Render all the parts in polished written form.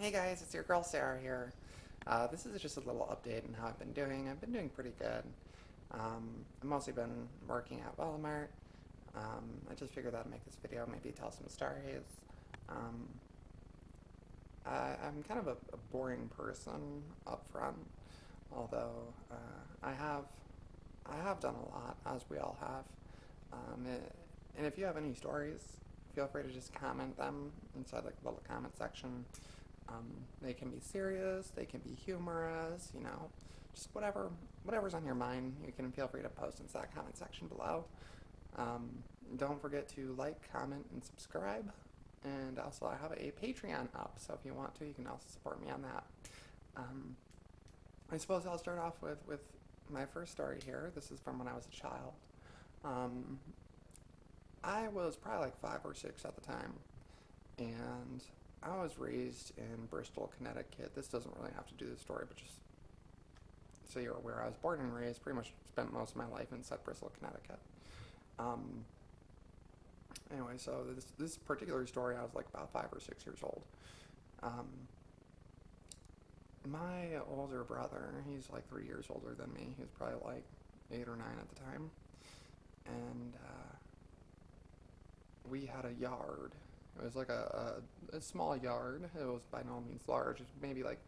Hey guys, it's your girl Sarah here. This is just a little update on how I've been doing. I've been doing pretty good. I've mostly been working at Walmart. I just figured I'd make this video, maybe tell some stories. Um, I'm kind of a boring person up front, although I have done a lot, as we all have. And if you have any stories, feel free to just comment them inside like the little comment section. They can be serious, they can be humorous, just whatever's on your mind. You can feel free to post into that comment section below. Um, don't forget to like, comment, and subscribe. And also, I have a Patreon up, so if you want to, you can also support me on that. Um, I suppose I'll start off with my first story here. This is from when I was a child. Um, I was probably like 5 or 6 at the time, and I was raised in Bristol, Connecticut. This doesn't really have to do the story, but just so you're aware, I was born and raised, pretty much spent most of my life inside Bristol, Connecticut. Um, anyway, so this particular story, I was like about 5 or 6 years old. Um, my older brother, he's like 3 years older than me. He was probably like 8 or 9 at the time, and we had a yard. It was like a small yard. It was by no means large. It was maybe like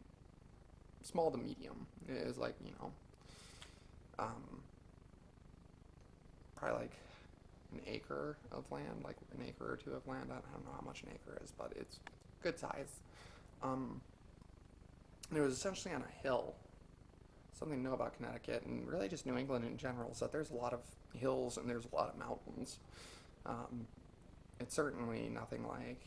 small to medium. It was like, um, probably like an acre of land, like an acre or two of land. I don't know how much an acre is, but it's good size. Um, and it was essentially on a hill. Something to know about Connecticut and really just New England in general is that there's a lot of hills and there's a lot of mountains. Um, it's certainly nothing like,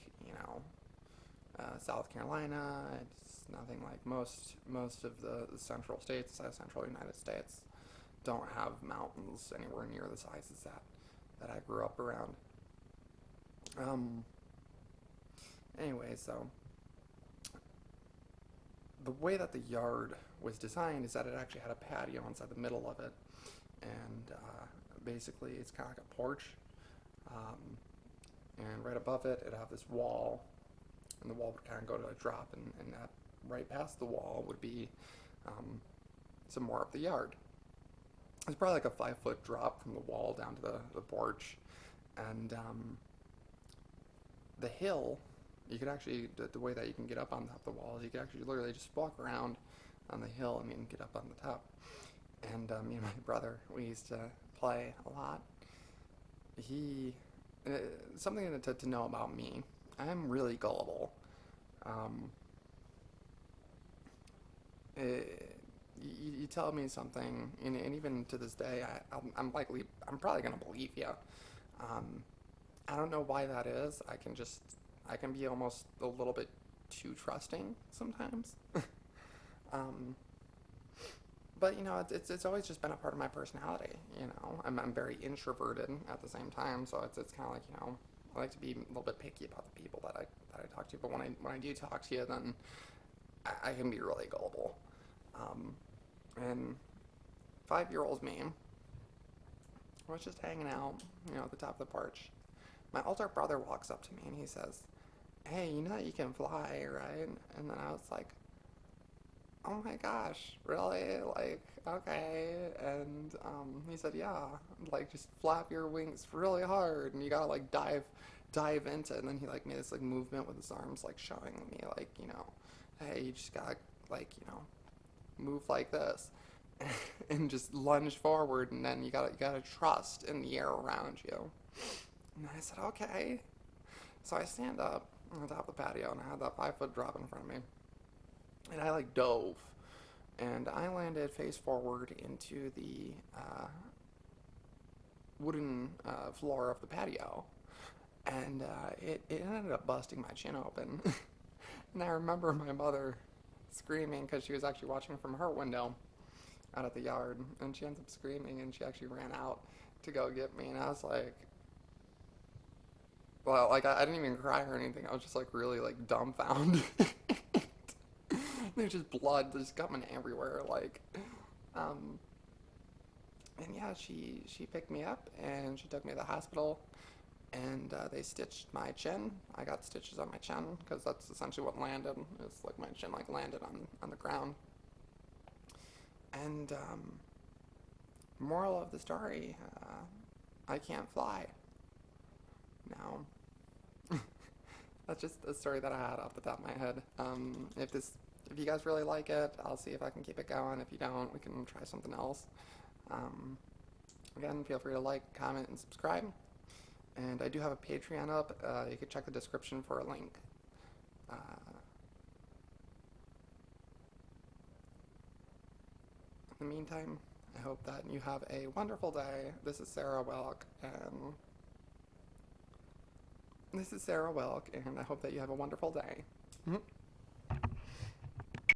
South Carolina. It's nothing like most of the central states, the central United States, don't have mountains anywhere near the sizes that I grew up around. Um, anyway, so the way that the yard was designed is that it actually had a patio inside the middle of it, and basically it's kind of like a porch. Um, and right above it, it'd have this wall, and the wall would kind of go to a drop, and that right past the wall would be um, some more of the yard. It's probably like a 5 foot drop from the wall down to the porch, and the hill. You could actually the way that you can get up on top of the wall is you could actually literally just walk around on the hill. I mean, get up on the top. And me and my brother, we used to play a lot. He something to know about me. I'm really gullible. Um, you tell me something, and even to this day, I'm probably gonna believe you. Um, I don't know why that is. I can be almost a little bit too trusting sometimes. um, but it's always just been a part of my personality. I'm very introverted at the same time, so it's kind of like I like to be a little bit picky about the people that I talk to. But when I do talk to you, then I can be really gullible. Um, and 5-year-old me was just hanging out, at the top of the porch. My older brother walks up to me and he says, "Hey, you know that you can fly, right?" And then I was like, "Oh my gosh, really? Like, okay." And he said, "Yeah, like just flap your wings really hard, and you gotta like dive into it." And then he like made this like movement with his arms, like showing me like, hey, you just gotta like, move like this, and just lunge forward, and then you gotta trust in the air around you. And I said, "Okay." So I stand up on top of the patio, and I had that 5 foot drop in front of me, and I like dove, and I landed face forward into the wooden floor of the patio, and it ended up busting my chin open. And I remember my mother screaming because she was actually watching from her window out at the yard, and she ends up screaming, and she actually ran out to go get me, and I was like, well, like I didn't even cry or anything. I was just like really like dumbfounded. There's just blood just coming everywhere, like, um, and yeah, she picked me up and she took me to the hospital, and they stitched my chin. I got stitches on my chin because that's essentially what landed. It's like my chin like landed on the ground. And moral of the story, I can't fly. Now, that's just a story that I had off the top of my head. If you guys really like it, I'll see if I can keep it going. If you don't, we can try something else. Again, feel free to like, comment, and subscribe. And I do have a Patreon up. You can check the description for a link. Uh, in the meantime, I hope that you have a wonderful day. This is Sarah Welk, and I hope that you have a wonderful day.